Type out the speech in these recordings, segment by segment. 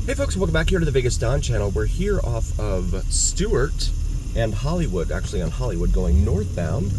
Hey folks, welcome back here to the Vegas Don channel. We're here off of Stewart and Hollywood, actually on Hollywood going northbound,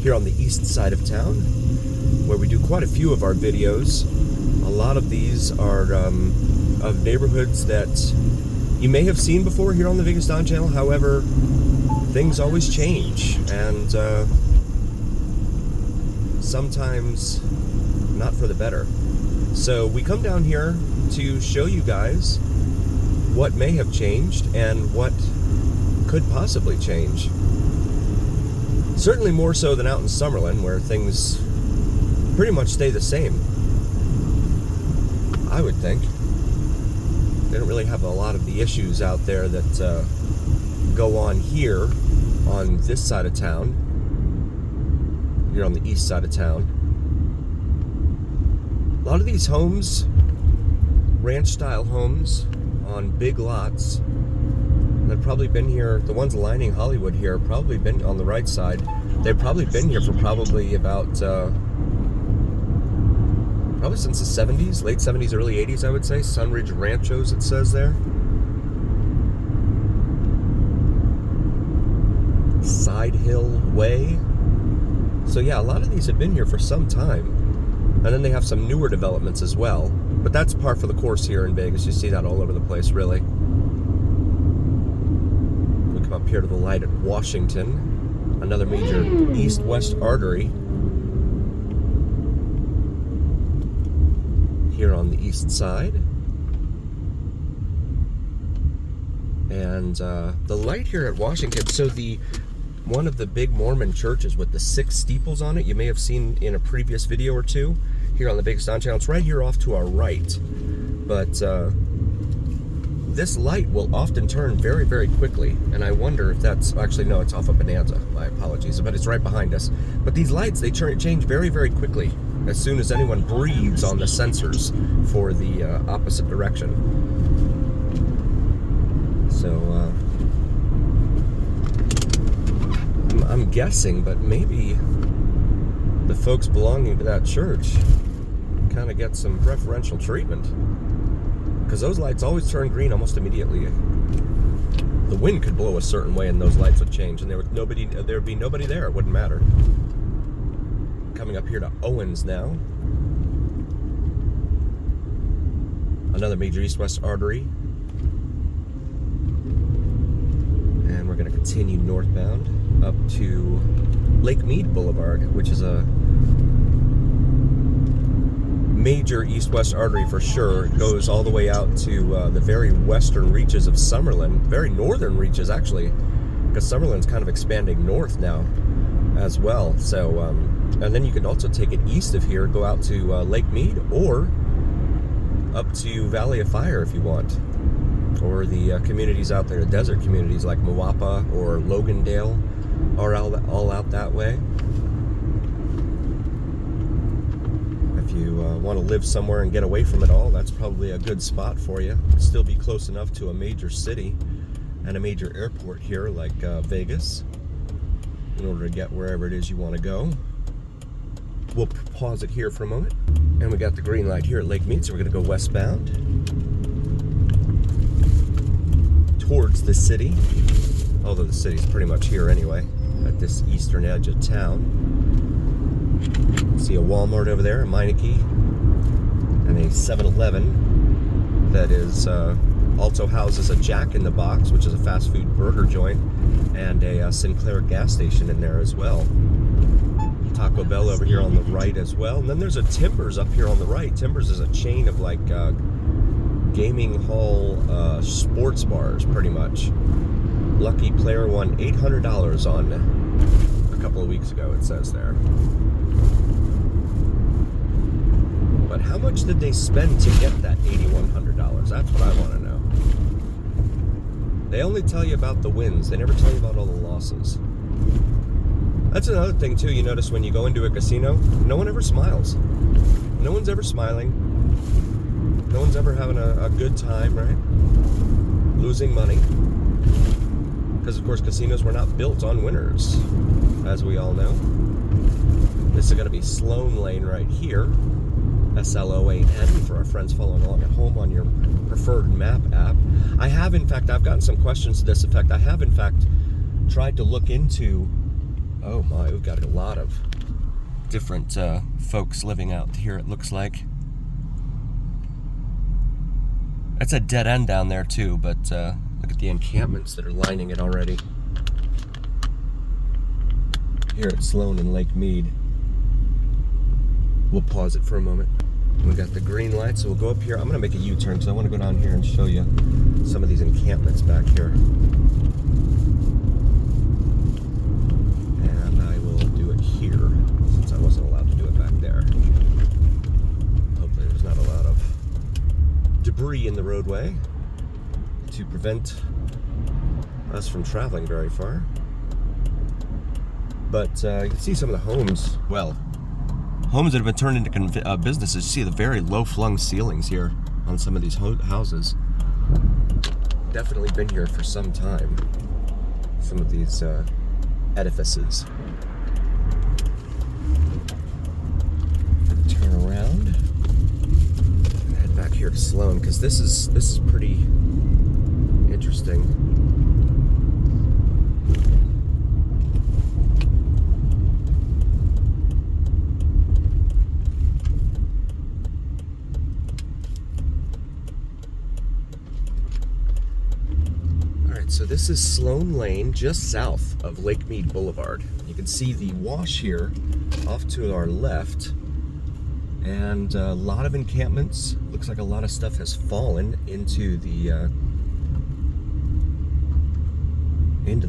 here on the east side of town, where we do quite a few of our videos. A lot of these are of neighborhoods that you may have seen before here on the Vegas Don channel. However, things always change, and sometimes not for the better. So we come down here to show you guys what may have changed and what could possibly change. Certainly more so than out in Summerlin, where things pretty much stay the same, I would think. They don't really have a lot of the issues out there that go on here on this side of town, here on the east side of town. A lot of these homes, ranch-style homes on big lots, they've probably been here, the ones lining Hollywood here, probably been on the right side. They've probably been here for probably about, probably since the 70s, late 70s, early 80s, I would say. Sunridge Ranchos, it says there. Side Hill Way. So yeah, a lot of these have been here for some time. And then they have some newer developments as well. But that's par for the course here in Vegas. You see that all over the place, really. We come up here to the light at Washington, another major east-west artery here on the east side. And the light here at Washington, so one of the big Mormon churches with the 6 steeples on it, you may have seen in a previous video or two here on the Vegas Don channel. It's right here off to our right. But this light will often turn very, very quickly. And I wonder if that's, actually no, it's off of Bonanza. My apologies, but it's right behind us. But these lights, they change very, very quickly as soon as anyone breathes on the sensors for the opposite direction. So, I'm guessing, but maybe the folks belonging to that church kind of get some preferential treatment, because those lights always turn green almost immediately. The wind could blow a certain way and those lights would change, and there would be nobody there. It wouldn't matter. Coming up here to Owens now, another major east-west artery, and we're going to continue northbound up to Lake Mead Blvd, which is a major east-west artery for sure. It goes all the way out to the very western reaches of Summerlin, very northern reaches actually, because Summerlin's kind of expanding north now as well. So, and then you can also take it east of here, go out to Lake Mead, or up to Valley of Fire if you want, or the communities out there, desert communities like Moapa or Logandale, are all out that way. If you want to live somewhere and get away from it all, that's probably a good spot for you. Still be close enough to a major city and a major airport here like Vegas in order to get wherever it is you want to go. We'll pause it here for a moment. And we got the green light here at Lake Mead, so we're going to go westbound towards the city. Although the city's pretty much here anyway, at this eastern edge of town. See a Walmart over there, a Meineke, and a 7-Eleven that is also houses a Jack in the Box, which is a fast food burger joint, and a Sinclair gas station in there as well. Taco Bell over here on the right as well. And then there's a Timbers up here on the right. Timbers is a chain of like gaming hall sports bars, pretty much. Lucky player won $800 on a couple of weeks ago, it says there. But how much did they spend to get that $8,100? That's what I want to know. They only tell you about the wins. They never tell you about all the losses. That's another thing, too. You notice when you go into a casino, no one ever smiles. No one's ever smiling. No one's ever having a good time, right? Losing money. Because, of course, casinos were not built on winners, as we all know. This is going to be Sloan Lane right here. SLOAN for our friends following along at home on your preferred map app. I have, in fact, I've gotten some questions to this effect. I have, in fact, tried to look into, oh my, we've got a lot of different folks living out here, it looks like. It's a dead end down there too, but look at the encampments that are lining it already. Here at Sloan and Lake Mead. We'll pause it for a moment. We got the green light, so we'll go up here. I'm gonna make a U-turn because I want to go down here and show you some of these encampments back here. And I will do it here since I wasn't allowed to do it back there. Hopefully there's not a lot of debris in the roadway to prevent us from traveling very far. But you can see some of the homes, well, homes that have been turned into businesses. You see the very low-flung ceilings here on some of these houses. Definitely been here for some time, some of these edifices. Turn around and head back here to Sloan, because this is pretty interesting. So this is Sloan Lane, just south of Lake Mead Boulevard. You can see the wash here off to our left, and a lot of encampments. Looks like a lot of stuff has fallen into the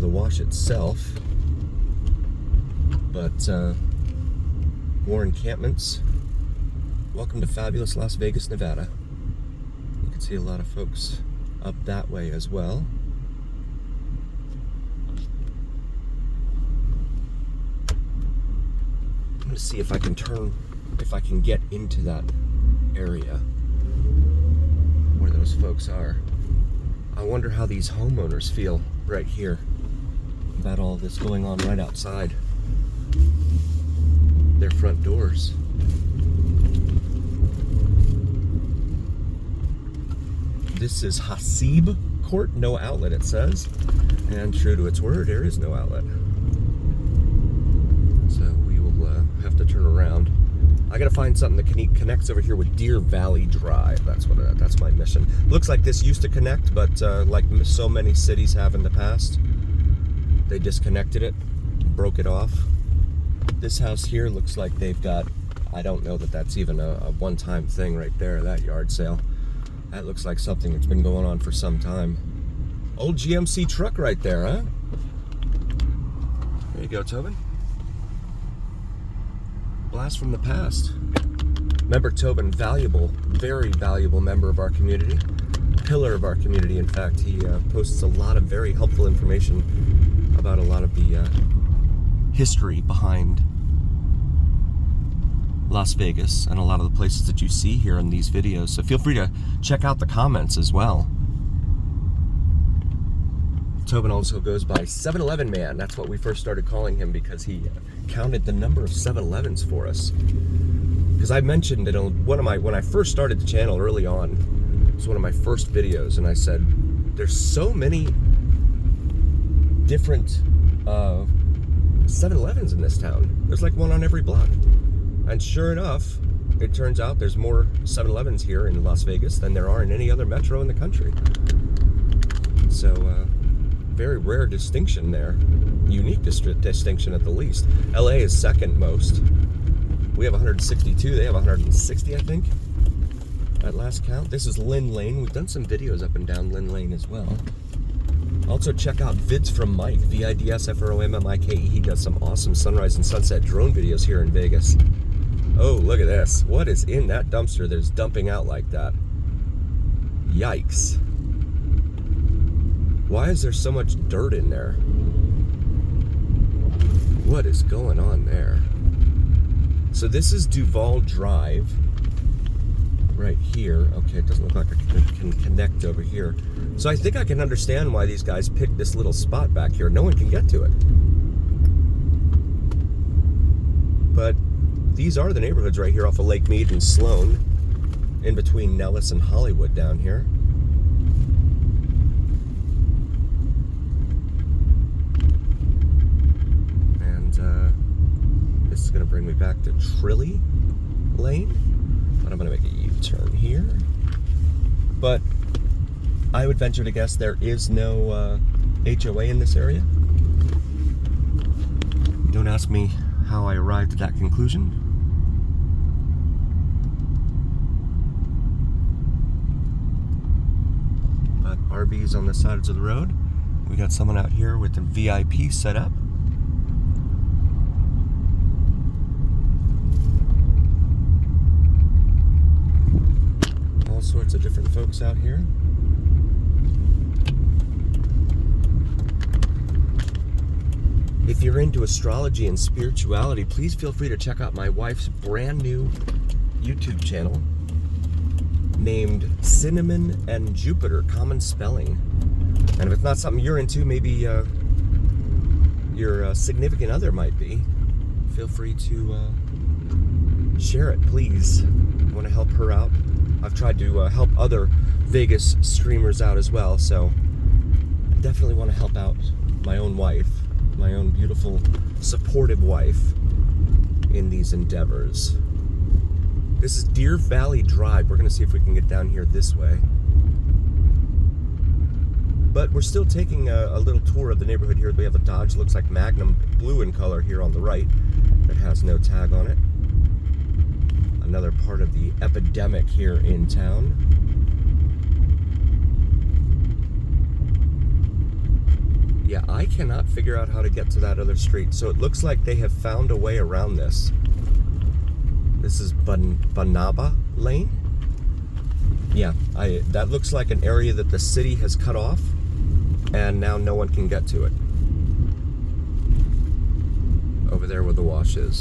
wash itself, but more encampments. Welcome to fabulous Las Vegas, Nevada. You can see a lot of folks up that way as well. I'm gonna see if I can get into that area where those folks are. I wonder how these homeowners feel right here about all this going on right outside their front doors. This is Hasib Court, no outlet it says, and true to its word, there is no outlet. So we will have to turn around. I gotta find something that connects over here with Deer Valley Drive. That's my mission. Looks like this used to connect, but like so many cities have in the past, they disconnected it, broke it off. This house here looks like they've got, I don't know that that's even a one-time thing right there, that yard sale. That looks like something that's been going on for some time. Old GMC truck right there, huh? There you go, Tobin. Blast from the past. Member Tobin, valuable, very valuable member of our community. Pillar of our community, in fact. He posts a lot of very helpful information about a lot of the history behind Las Vegas and a lot of the places that you see here in these videos. So feel free to check out the comments as well. Tobin also goes by 7-Eleven Man. That's what we first started calling him because he counted the number of 7-Elevens for us. Because I mentioned that when I first started the channel early on, it was one of my first videos, and I said, there's so many different 7-Elevens in this town. There's like one on every block. And sure enough, it turns out there's more 7-Elevens here in Las Vegas than there are in any other metro in the country. So, very rare distinction there. Unique distinction at the least. LA is second most. We have 162, they have 160, I think, at last count. This is Lynn Lane. We've done some videos up and down Lynn Lane as well. Also check out Vids from Mike, VIDSFROMMIKE. He does some awesome sunrise and sunset drone videos here in Vegas. Oh, look at this. What is in that dumpster that's dumping out like that? Yikes. Why is there so much dirt in there? What is going on there? So this is Duval Drive right here. Okay, it doesn't look like I can connect over here. So I think I can understand why these guys picked this little spot back here. No one can get to it. But these are the neighborhoods right here off of Lake Mead and Sloan, in between Nellis and Hollywood down here. And this is going to bring me back to Trilly Lane, but I'm going to make a U-turn here. But I would venture to guess there is no HOA in this area. Don't ask me how I arrived at that conclusion. But RVs on the sides of the road. We got someone out here with the VIP set up. All sorts of different folks out here. If you're into astrology and spirituality, please feel free to check out my wife's brand new YouTube channel named Cinnamon and Jupiter, Common Spelling. And if it's not something you're into, maybe your significant other might be, feel free to share it, please. I want to help her out. I've tried to help other Vegas streamers out as well, so I definitely want to help out my own wife, my own beautiful, supportive wife in these endeavors. This is Deer Valley Drive. We're going to see if we can get down here this way. But we're still taking a little tour of the neighborhood here. We have a Dodge, looks like Magnum, blue in color here on the right, that has no tag on it. Another part of the epidemic here in town. Yeah, I cannot figure out how to get to that other street. So it looks like they have found a way around this. This is Banaba Lane. Yeah, that looks like an area that the city has cut off, and now no one can get to it. Over there where the wash is.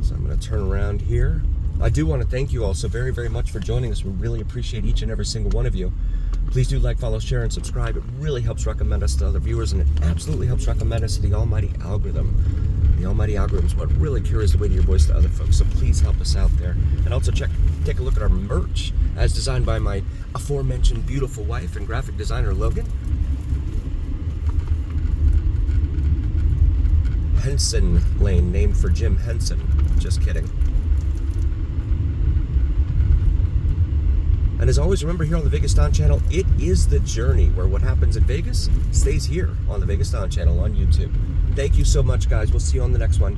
So I'm going to turn around here. I do want to thank you all so very, very much for joining us. We really appreciate each and every single one of you. Please do like, follow, share, and subscribe. It really helps recommend us to other viewers, and it absolutely helps recommend us to the almighty algorithm. The almighty algorithm is what really carries the weight of your voice to other folks, so please help us out there. And also take a look at our merch, as designed by my aforementioned beautiful wife and graphic designer, Logan. Henson Lane, named for Jim Henson. Just kidding. And as always, remember, here on the Vegas Don channel, it is the journey where what happens in Vegas stays here on the Vegas Don channel on YouTube. Thank you so much, guys. We'll see you on the next one.